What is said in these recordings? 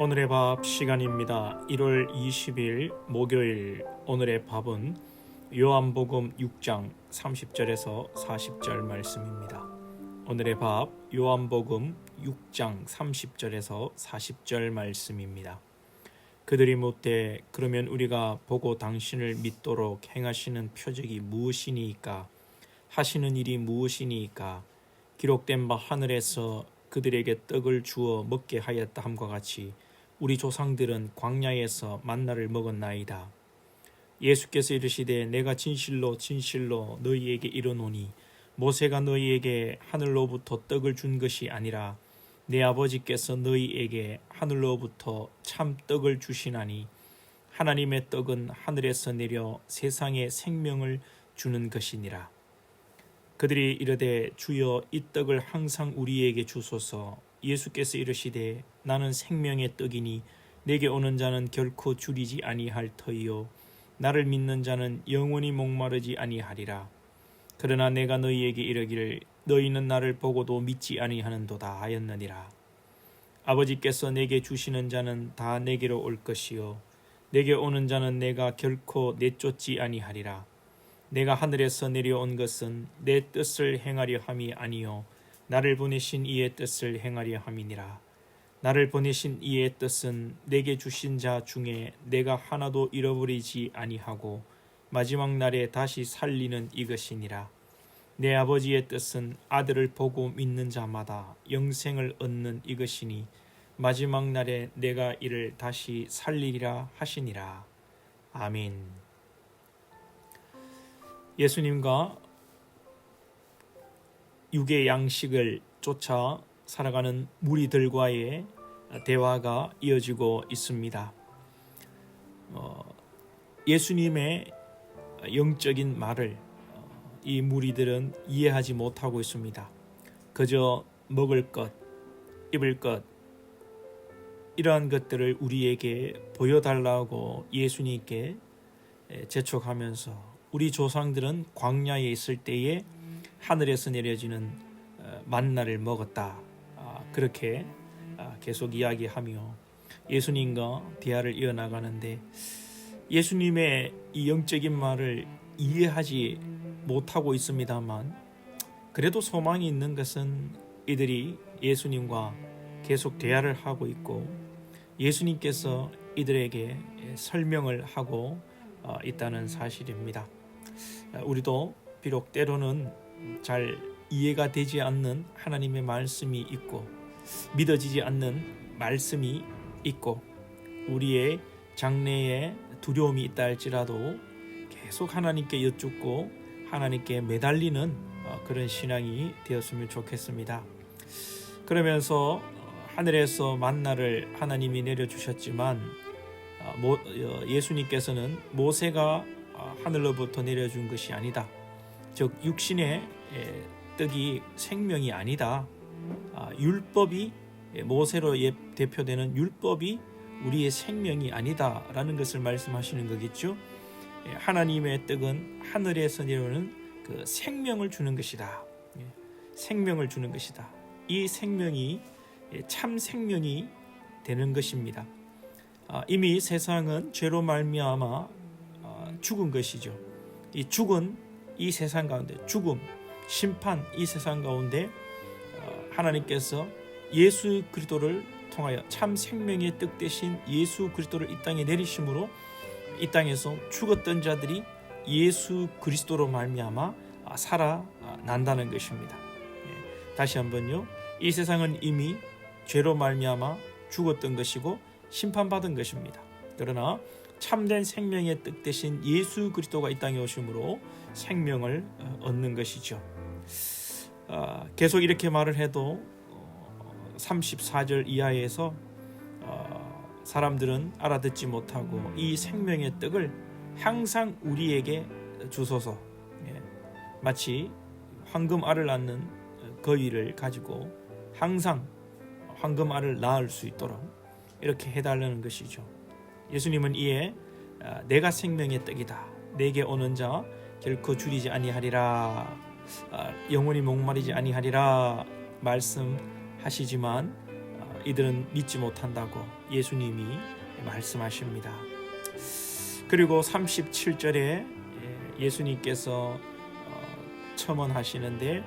오늘의 밥 시간입니다. 1월 20일 목요일. 오늘의 밥은 요한복음 6장 30절에서 40절 말씀입니다. 오늘의 밥 요한복음 6장 30절에서 40절 말씀입니다. 그들이 묻되 그러면 우리가 보고 당신을 믿도록 행하시는 표적이 무엇이니이까? 하시는 일이 무엇이니이까? 기록된 바 하늘에서 그들에게 떡을 주어 먹게 하였다 함과 같이 우리 조상들은 광야에서 만나를 먹었나이다. 예수께서 이르시되 내가 진실로 진실로 너희에게 이르노니 모세가 너희에게 하늘로부터 떡을 준 것이 아니라 내 아버지께서 너희에게 하늘로부터 참 떡을 주시나니 하나님의 떡은 하늘에서 내려 세상에 생명을 주는 것이니라. 그들이 이르되 주여 이 떡을 항상 우리에게 주소서. 예수께서 이르시되 나는 생명의 떡이니 내게 오는 자는 결코 줄이지 아니할 터이요 나를 믿는 자는 영원히 목마르지 아니하리라. 그러나 내가 너희에게 이르기를 너희는 나를 보고도 믿지 아니하는도다 하였느니라. 아버지께서 내게 주시는 자는 다 내게로 올 것이요 내게 오는 자는 내가 결코 내쫓지 아니하리라. 내가 하늘에서 내려온 것은 내 뜻을 행하려 함이 아니요 나를 보내신 이의 뜻을 행하려 함이니라. 나를 보내신 이의 뜻은 내게 주신 자 중에 내가 하나도 잃어버리지 아니하고 마지막 날에 다시 살리는 이것이니라. 내 아버지의 뜻은 아들을 보고 믿는 자마다 영생을 얻는 이것이니 마지막 날에 내가 이를 다시 살리리라 하시니라. 아멘. 예수님과 육의 양식을 쫓아 살아가는 무리들과의 대화가 이어지고 있습니다. 예수님의 영적인 말을 이 무리들은 이해하지 못하고 있습니다. 그저 먹을 것, 입을 것, 이러한 것들을 우리에게 보여달라고 예수님께 재촉하면서 우리 조상들은 광야에 있을 때에 하늘에서 내려지는 만나를 먹었다. 그렇게 계속 이야기하며 예수님과 대화를 이어나가는데 예수님의 이 영적인 말을 이해하지 못하고 있습니다만 그래도 소망이 있는 것은 이들이 예수님과 계속 대화를 하고 있고 예수님께서 이들에게 설명을 하고 있다는 사실입니다. 우리도 비록 때로는 잘 이해가 되지 않는 하나님의 말씀이 있고 믿어지지 않는 말씀이 있고 우리의 장래에 두려움이 있다 할지라도 계속 하나님께 여쭙고 하나님께 매달리는 그런 신앙이 되었으면 좋겠습니다. 그러면서 하늘에서 만나를 하나님이 내려주셨지만 예수님께서는 모세가 하늘로부터 내려준 것이 아니다. 즉 육신의 떡이 생명이 아니다. 율법이 모세로 대표되는 율법이 우리의 생명이 아니다라는 것을 말씀하시는 거겠죠. 하나님의 떡은 하늘에서 내려오는 그 생명을 주는 것이다. 생명을 주는 것이다. 이 생명이 참 생명이 되는 것입니다. 이미 세상은 죄로 말미암아 죽은 것이죠. 이 죽은 이 세상 가운데 죽음, 심판 이 세상 가운데 하나님께서 예수 그리스도를 통하여 참 생명의 떡 대신 예수 그리스도를 이 땅에 내리심으로 이 땅에서 죽었던 자들이 예수 그리스도로 말미암아 살아난다는 것입니다. 다시 한번요. 이 세상은 이미 죄로 말미암아 죽었던 것이고 심판받은 것입니다. 그러나 참된 생명의 뜻 대신 예수 그리스도가 이 땅에 오심으로 생명을 얻는 것이죠. 계속 이렇게 말을 해도 34절 이하에서 사람들은 알아듣지 못하고 이 생명의 떡을 항상 우리에게 주소서. 마치 황금알을 낳는 거위를 가지고 항상 황금알을 낳을 수 있도록 이렇게 해달라는 것이죠. 예수님은 이에 내가 생명의 떡이다. 내게 오는 자 결코 줄이지 아니하리라. 영원히 목마르지 아니하리라 말씀하시지만 이들은 믿지 못한다고 예수님이 말씀하십니다. 그리고 37절에 예수님께서 첨언하시는데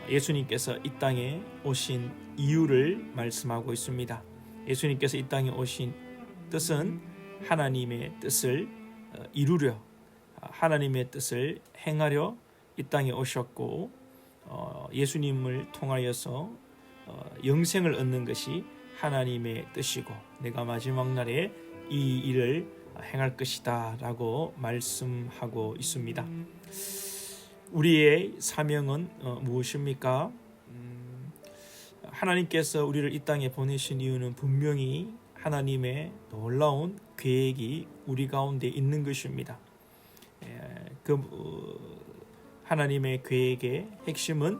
예수님께서 이 땅에 오신 이유를 말씀하고 있습니다. 예수님께서 이 땅에 오신 뜻은 하나님의 뜻을 이루려, 하나님의 뜻을 행하려 이 땅에 오셨고, 예수님을 통하여서 영생을 얻는 것이 하나님의 뜻이고 내가 마지막 날에 이 일을 행할 것이다 라고 말씀하고 있습니다. 우리의 사명은 무엇입니까? 하나님께서 우리를 이 땅에 보내신 이유는 분명히 하나님의 놀라운 계획이 우리 가운데 있는 것입니다. 하나님의 계획의 핵심은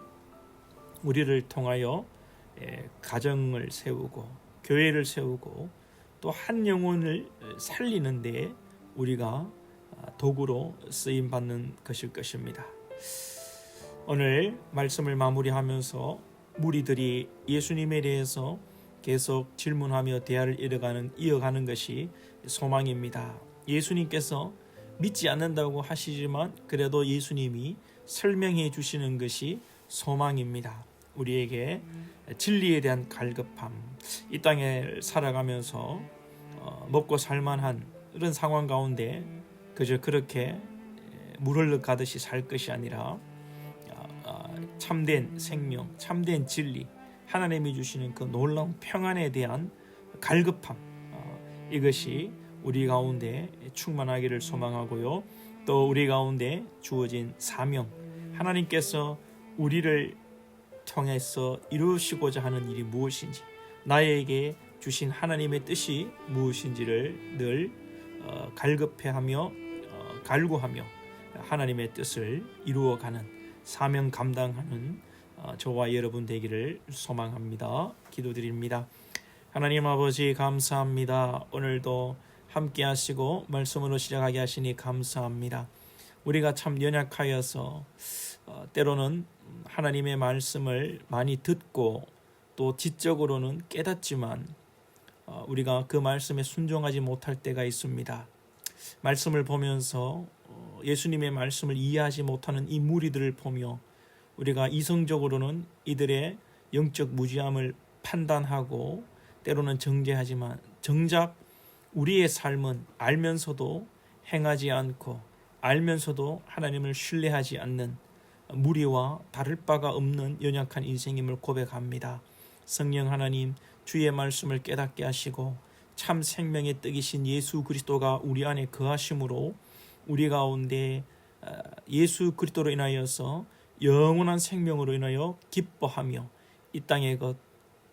우리를 통하여 가정을 세우고 교회를 세우고 또 한 영혼을 살리는 데 우리가 도구로 쓰임 받는 것일 것입니다. 오늘 말씀을 마무리하면서 무리들이 예수님에 대해서 계속 질문하며 대화를 이어가는 것이 소망입니다. 예수님께서 믿지 않는다고 하시지만 그래도 예수님이 설명해 주시는 것이 소망입니다. 우리에게 진리에 대한 갈급함, 이 땅에 살아가면서 먹고 살만한 이런 상황 가운데 그저 그렇게 물 흘러가듯이 살 것이 아니라 참된 생명, 참된 진리, 하나님이 주시는 그 놀라운 평안에 대한 갈급함, 이것이 우리 가운데 충만하기를 소망하고요. 또 우리 가운데 주어진 사명, 하나님께서 우리를 통해서 이루시고자 하는 일이 무엇인지, 나에게 주신 하나님의 뜻이 무엇인지를 늘 갈급해하며 갈구하며 하나님의 뜻을 이루어가는 사명 감당하는 저와 여러분 되기를 소망합니다. 기도드립니다. 하나님 아버지 감사합니다. 오늘도 함께 하시고 말씀으로 시작하게 하시니 감사합니다. 우리가 참 연약하여서 때로는 하나님의 말씀을 많이 듣고 또 지적으로는 깨닫지만 우리가 그 말씀에 순종하지 못할 때가 있습니다. 말씀을 보면서 예수님의 말씀을 이해하지 못하는 이 무리들을 보며 우리가 이성적으로는 이들의 영적 무지함을 판단하고 때로는 정죄하지만 정작 우리의 삶은 알면서도 행하지 않고 알면서도 하나님을 신뢰하지 않는 무리와 다를 바가 없는 연약한 인생임을 고백합니다. 성령 하나님, 주의 말씀을 깨닫게 하시고 참 생명의 떡이신 예수 그리스도가 우리 안에 거하심으로 우리 가운데 예수 그리스도로 인하여서 영원한 생명으로 인하여 기뻐하며 이 땅의 것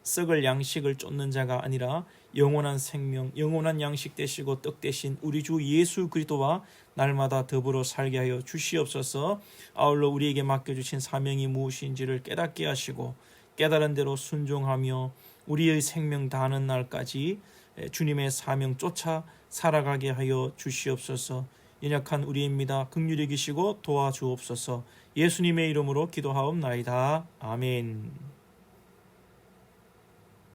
썩을 양식을 쫓는 자가 아니라 영원한 생명, 영원한 양식 되시고 떡 되신 우리 주 예수 그리스도와 날마다 더불어 살게 하여 주시옵소서. 아울러 우리에게 맡겨주신 사명이 무엇인지를 깨닫게 하시고 깨달은 대로 순종하며 우리의 생명 다하는 날까지 주님의 사명 쫓아 살아가게 하여 주시옵소서. 연약한 우리입니다. 긍휼히 여기시고 도와주옵소서. 예수님의 이름으로 기도하옵나이다. 아멘.